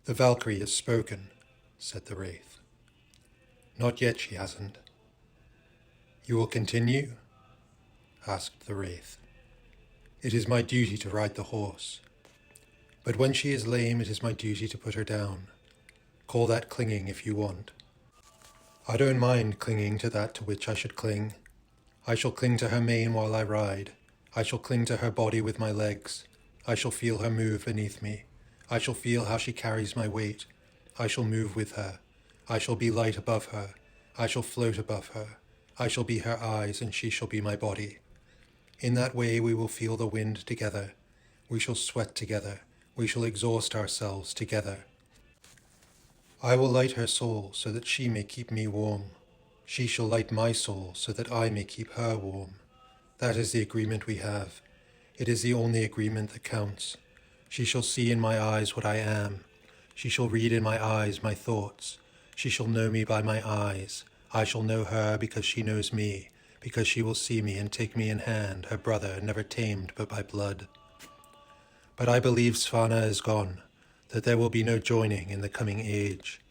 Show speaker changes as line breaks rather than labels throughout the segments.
"The Valkyrie has spoken," said the wraith. "Not yet she hasn't." "You will continue?" asked the wraith. "It is my duty to ride the horse. But when she is lame, it is my duty to put her down. Call that clinging if you want. I don't mind clinging to that to which I should cling. I shall cling to her mane while I ride. I shall cling to her body with my legs. I shall feel her move beneath me. I shall feel how she carries my weight. I shall move with her. I shall be light above her. I shall float above her. I shall be her eyes, and she shall be my body. In that way we will feel the wind together. We shall sweat together. We shall exhaust ourselves together. I will light her soul so that she may keep me warm. She shall light my soul so that I may keep her warm. That is the agreement we have. It is the only agreement that counts. She shall see in my eyes what I am. She shall read in my eyes my thoughts. She shall know me by my eyes. I shall know her because she knows me, because she will see me and take me in hand, her brother, never tamed but by blood. But I believe Svanna is gone, that there will be no joining in the coming age.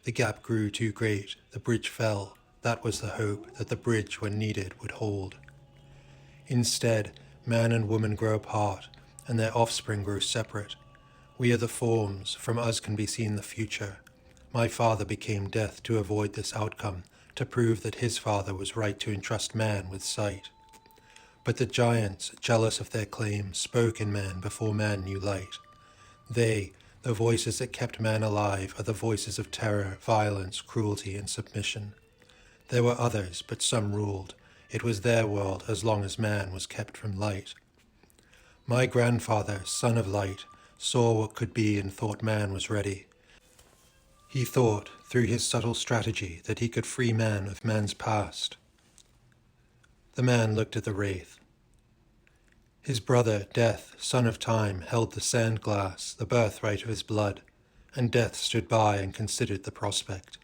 The gap grew too great, the bridge fell. That was the hope, that the bridge, when needed, would hold. Instead, man and woman grow apart, and their offspring grow separate. We are the forms, from us can be seen the future. My father became death to avoid this outcome, to prove that his father was right to entrust man with sight. But the giants, jealous of their claim, spoke in man before man knew light. They, the voices that kept man alive, are the voices of terror, violence, cruelty, and submission. There were others, but some ruled. It was their world as long as man was kept from light. My grandfather, son of light, saw what could be and thought man was ready. He thought, through his subtle strategy, that he could free man of man's past. The man looked at the wraith. His brother, Death, son of time, held the sand glass, the birthright of his blood, and Death stood by and considered the prospect.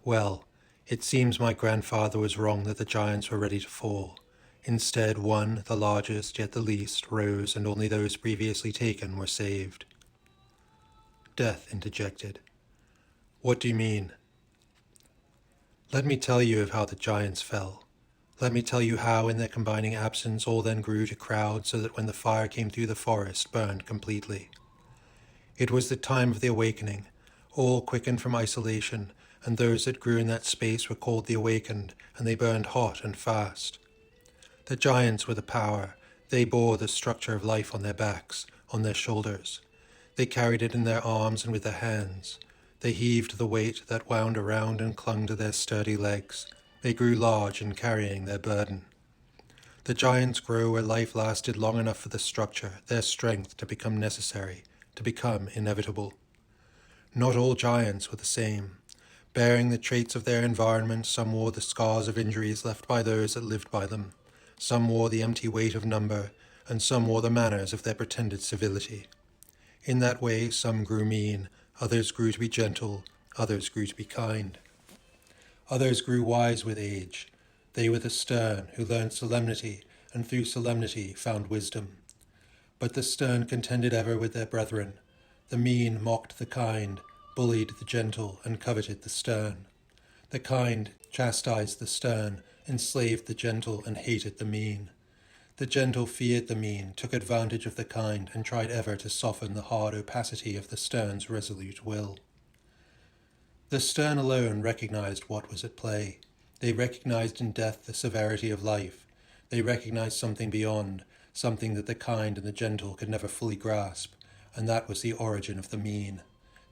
Well, it seems my grandfather was wrong that the giants were ready to fall. Instead, one, the largest yet the least, rose, and only those previously taken were saved. Death interjected. "What do you mean?" "Let me tell you of how the giants fell. Let me tell you how, in their combining absence, all then grew to crowd, so that when the fire came through the forest, burned completely. It was the time of the awakening. All quickened from isolation, and those that grew in that space were called the awakened, and they burned hot and fast. The giants were the power. They bore the structure of life on their backs, on their shoulders. They carried it in their arms and with their hands. They heaved the weight that wound around and clung to their sturdy legs. They grew large in carrying their burden. The giants grow where life lasted long enough for the structure, their strength, to become necessary, to become inevitable. Not all giants were the same. Bearing the traits of their environment, some wore the scars of injuries left by those that lived by them. Some wore the empty weight of number, and some wore the manners of their pretended civility. In that way, some grew mean, others grew to be gentle, others grew to be kind. Others grew wise with age. They were the stern, who learned solemnity, and through solemnity found wisdom. But the stern contended ever with their brethren. The mean mocked the kind, bullied the gentle, and coveted the stern. The kind chastised the stern, enslaved the gentle, and hated the mean. The gentle feared the mean, took advantage of the kind, and tried ever to soften the hard opacity of the stern's resolute will. The stern alone recognized what was at play. They recognized in death the severity of life. They recognized something beyond, something that the kind and the gentle could never fully grasp, and that was the origin of the mean.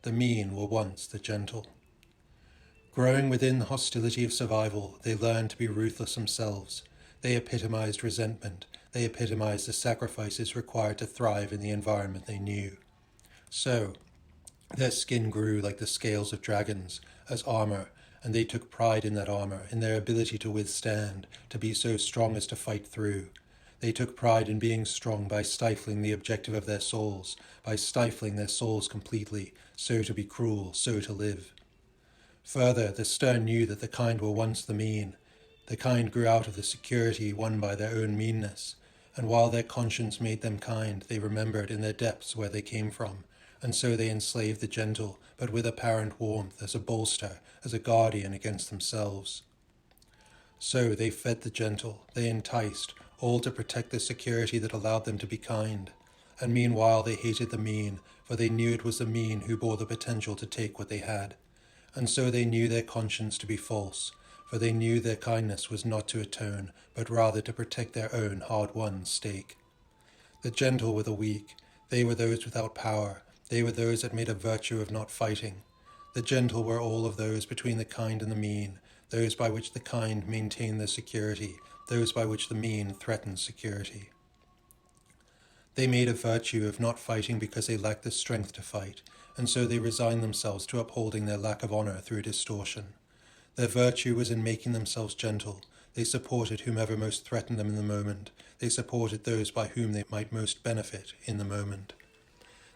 The mean were once the gentle. Growing within the hostility of survival, they learned to be ruthless themselves. They epitomized resentment. They epitomized the sacrifices required to thrive in the environment they knew. So, their skin grew like the scales of dragons, as armor, and they took pride in that armor, in their ability to withstand, to be so strong as to fight through. They took pride in being strong by stifling the objective of their souls, by stifling their souls completely, so to be cruel, so to live. Further, the stern knew that the kind were once the mean. The kind grew out of the security won by their own meanness, and while their conscience made them kind, they remembered in their depths where they came from. and so they enslaved the gentle, but with apparent warmth, as a bolster, as a guardian against themselves. So they fed the gentle, they enticed, all to protect the security that allowed them to be kind. And meanwhile they hated the mean, for they knew it was the mean who bore the potential to take what they had. And so they knew their conscience to be false, for they knew their kindness was not to atone, but rather to protect their own hard-won stake. The gentle were the weak, they were those without power, they were those that made a virtue of not fighting. The gentle were all of those between the kind and the mean, those by which the kind maintained their security, those by which the mean threatened security. They made a virtue of not fighting because they lacked the strength to fight, and so they resigned themselves to upholding their lack of honor through distortion. Their virtue was in making themselves gentle. They supported whomever most threatened them in the moment. They supported those by whom they might most benefit in the moment.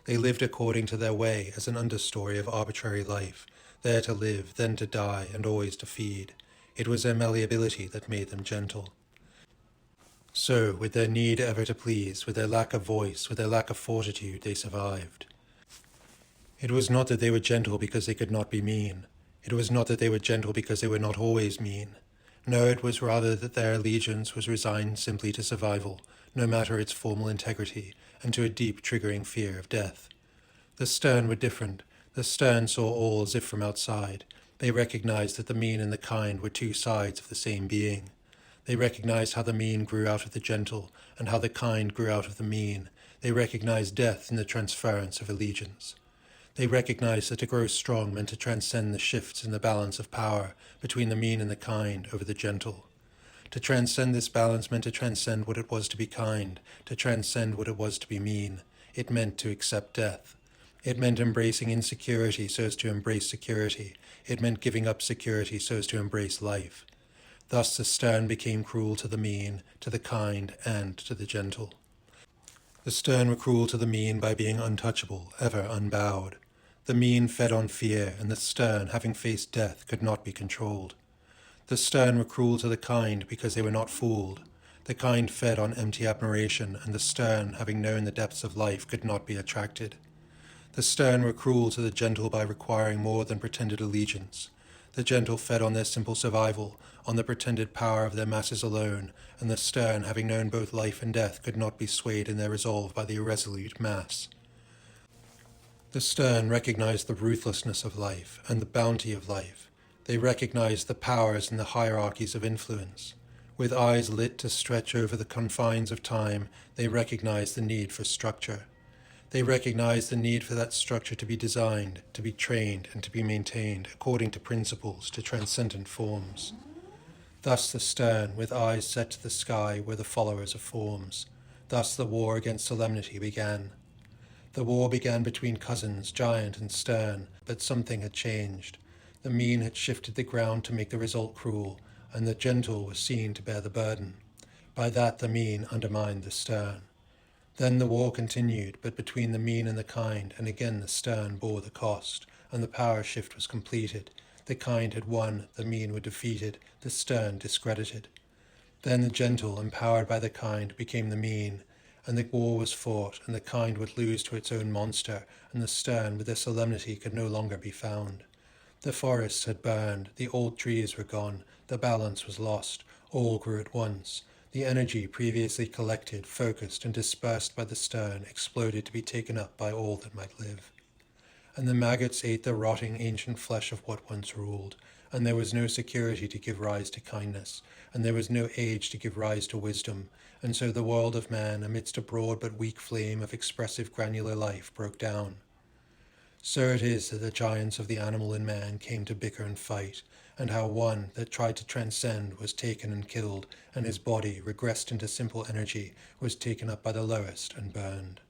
They lived according to their way as an understory of arbitrary life, there to live, then to die, and always to feed. It was their malleability that made them gentle. So, with their need ever to please, with their lack of voice, with their lack of fortitude, they survived. It was not that they were gentle because they could not be mean. It was not that they were gentle because they were not always mean. No, it was rather that their allegiance was resigned simply to survival, no matter its formal integrity, and to a deep triggering fear of death. The stern were different. The stern saw all as if from outside. They recognized that the mean and the kind were two sides of the same being. They recognized how the mean grew out of the gentle, and how the kind grew out of the mean. They recognized death in the transference of allegiance. They recognized that to grow strong meant to transcend the shifts in the balance of power between the mean and the kind over the gentle. To transcend this balance meant to transcend what it was to be kind, to transcend what it was to be mean. It meant to accept death. It meant embracing insecurity so as to embrace security. It meant giving up security so as to embrace life. Thus the stern became cruel to the mean, to the kind, and to the gentle. The stern were cruel to the mean by being untouchable, ever unbowed. The mean fed on fear, and the stern, having faced death, could not be controlled. The stern were cruel to the kind because they were not fooled. The kind fed on empty admiration, and the stern, having known the depths of life, could not be attracted. The stern were cruel to the gentle by requiring more than pretended allegiance. The gentle fed on their simple survival, on the pretended power of their masses alone, and the stern, having known both life and death, could not be swayed in their resolve by the irresolute mass. The stern recognized the ruthlessness of life and the bounty of life. They recognized the powers and the hierarchies of influence. With eyes lit to stretch over the confines of time, they recognized the need for structure. They recognized the need for that structure to be designed, to be trained, and to be maintained according to principles, to transcendent forms. Thus the stern, with eyes set to the sky, were the followers of forms. Thus the war against solemnity began. The war began between cousins, giant and stern, but something had changed. The mean had shifted the ground to make the result cruel, and the gentle was seen to bear the burden. By that the mean undermined the stern. Then the war continued, but between the mean and the kind, and again the stern bore the cost, and the power shift was completed. The kind had won, the mean were defeated, the stern discredited. Then the gentle, empowered by the kind, became the mean, and the war was fought, and the kind would lose to its own monster, and the stern with their solemnity could no longer be found. The forests had burned, the old trees were gone, the balance was lost, all grew at once. The energy previously collected, focused, and dispersed by the stern exploded to be taken up by all that might live. And the maggots ate the rotting ancient flesh of what once ruled, and there was no security to give rise to kindness, and there was no age to give rise to wisdom, and so the world of man, amidst a broad but weak flame of expressive granular life, broke down. So it is that the giants of the animal in man came to bicker and fight, and how one that tried to transcend was taken and killed, and his body, regressed into simple energy, was taken up by the lowest and burned.